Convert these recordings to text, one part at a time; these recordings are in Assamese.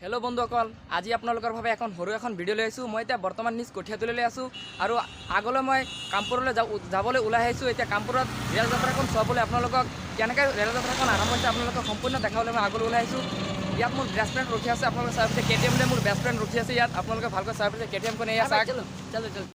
हेलो बंधुসকল আজি আপোনালোকৰ ভাবে এখন সৰু এখন ভিডিও লৈ আছো। মই এতিয়া বৰ্তমান নিজ কঠিয়াতলৈ আছো আৰু আগলৈ মই কামপুৰলৈ যাবলৈ ওলাই আহিছো। এতিয়া কামপুৰত ৰেল যাত্ৰাখন চাবলৈ আপোনালোকক কেনেকৈ ৰেল যাত্ৰাখন আৰম্ভ হৈছে আপোনালোকক সম্পূৰ্ণ দেখাবলৈ মই আগলৈ ওলাই আহিছো। ইয়াত মোৰ বেষ্ট ফ্ৰেণ্ড ৰখি আছে, আপোনালোকে চাই পাইছে কেটিএম লৈ মোৰ বেষ্ট ফ্ৰেণ্ড ৰখি আছে ইয়াত। আপোনালোকে ভালকৈ চাই পাইছে কেটিএমখন এয়া চাওক। চলো চলো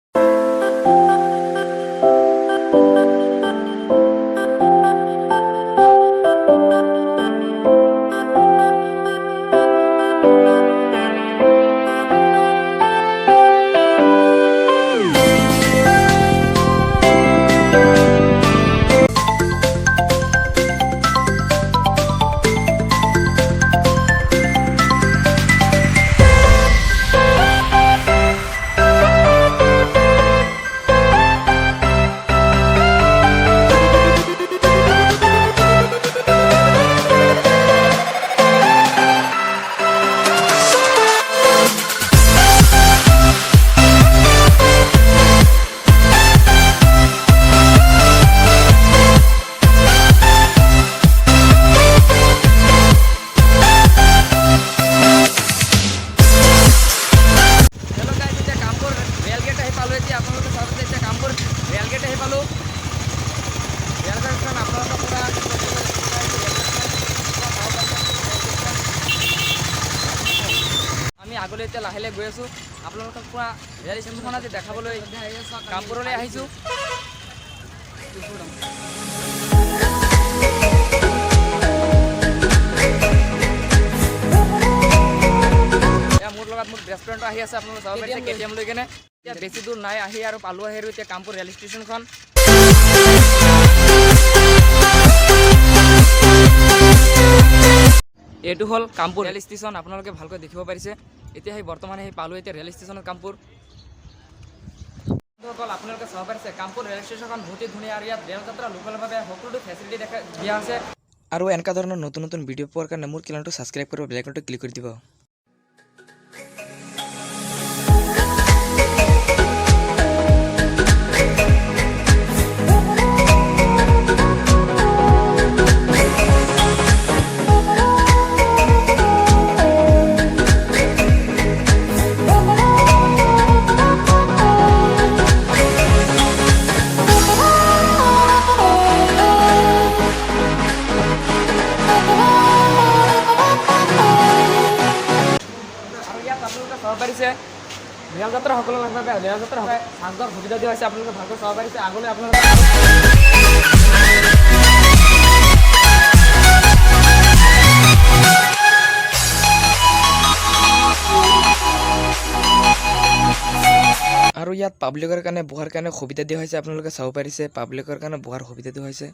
আগলৈ এতিয়া লাহে লাহে গৈ আছো। আপোনালোকক পুৰা ৰেল ষ্টেচনখন আজি দেখাবলৈ কামপুৰলৈ আহিছো। মোৰ লগত মোৰ বেষ্ট ফ্ৰেণ্ড আহি আছে, আপোনালোকে চাব পাৰিছে কেটিএম লৈ কেনে। এতিয়া বেছি দূৰ নাই আহি আৰু পালো আহি আৰু এতিয়া কামপুৰ ৰেল ষ্টেচনখন। এইটো হ'ল কামপুৰ ৰেল ষ্টেচন, আপোনালোকে ভালকৈ দেখিব পাৰিছে। এতিয়া বৰ্তমান পালো এতিয়া ৰেল ষ্টেচনত কামপুৰ। আপোনালোকে চাব পাৰিছে কামপুৰ ৰেল ষ্টেচনখন বহুতেই ধুনীয়া আৰু ইয়াত ৰেল যাত্ৰা লোকলভাৱে সকলো ফেচিলিটি দিয়া আছে। আৰু এনেকুৱা ধৰণৰ নতুন নতুন ভিডিঅ' পোৱাৰ কাৰণে মোৰ চেনেলটো ছাবস্ক্ৰাইব কৰিব, বেল আইকনটো ক্লিক কৰি দিব। চাব পাৰিছে ৰেল যাত্ৰা সকলোভাৱে ৰেল যাত্ৰা ভালদৰে সুবিধা দিয়া হৈছে। আপোনালোকে ভালকৈ চাব পাৰিছে। আগলৈ আপোনালোকে আৰু ইয়াত পাব্লিকৰ কাৰণে বহাৰ কাৰণে সুবিধা দিয়া হৈছে। আপোনালোকে চাব পাৰিছে পাব্লিকৰ কাৰণে বহাৰ সুবিধা দিয়া হৈছে।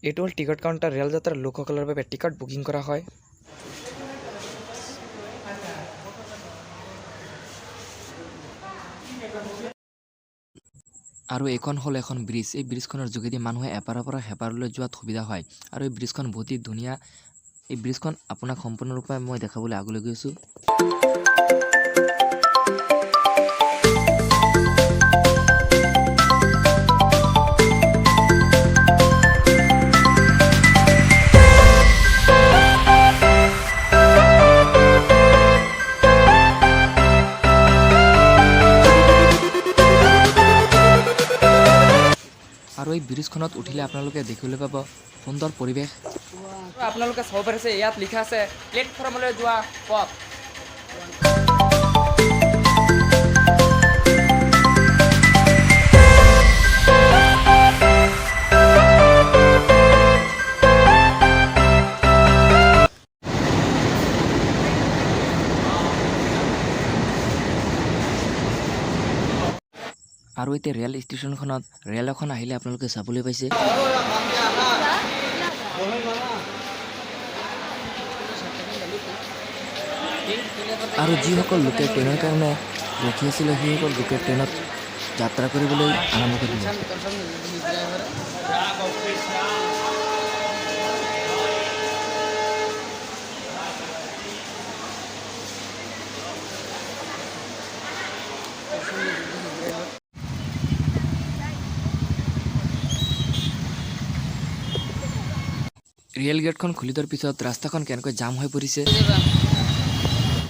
এইটো হ'ল টিকট কাউণ্টাৰ। ৰেল যাত্ৰাৰ লোকসকলৰ বাবে টিকট বুকিং কৰা হয়। আৰু এইখন হ'ল এখন ব্ৰিজ। এই ব্ৰিজখনৰ যোগেদি মানুহে এপাৰৰ পৰা সেপাৰলৈ যোৱাত সুবিধা হয় আৰু এই ব্ৰিজখন বহুতেই ধুনীয়া। এই ব্ৰিজখন আপোনাক সম্পূৰ্ণৰূপে মই দেখাবলৈ আগলৈ গৈছোঁ। আৰু এই ব্ৰিজখনত উঠিলে আপোনালোকে দেখিবলৈ পাব সুন্দৰ পৰিৱেশ। আপোনালোকে চাব পাৰিছে ইয়াত লিখা আছে প্লেটফৰ্মলৈ যোৱা পথ। আৰু এতিয়া ৰেল ষ্টেচনখনত ৰেল এখন আহিলে আপোনালোকে চাবলৈ পাইছে। আৰু যিসকল লোকে ট্ৰেইনৰ কাৰণে ৰখি আছিলে সেইসকল লোকে ট্ৰেইনত যাত্ৰা কৰিবলৈ আৰম্ভ কৰিলে। ৰেল গেটখন খুলি দিয়াৰ পিছত ৰাস্তাখন কেনেকৈ জাম হৈ পৰিছে।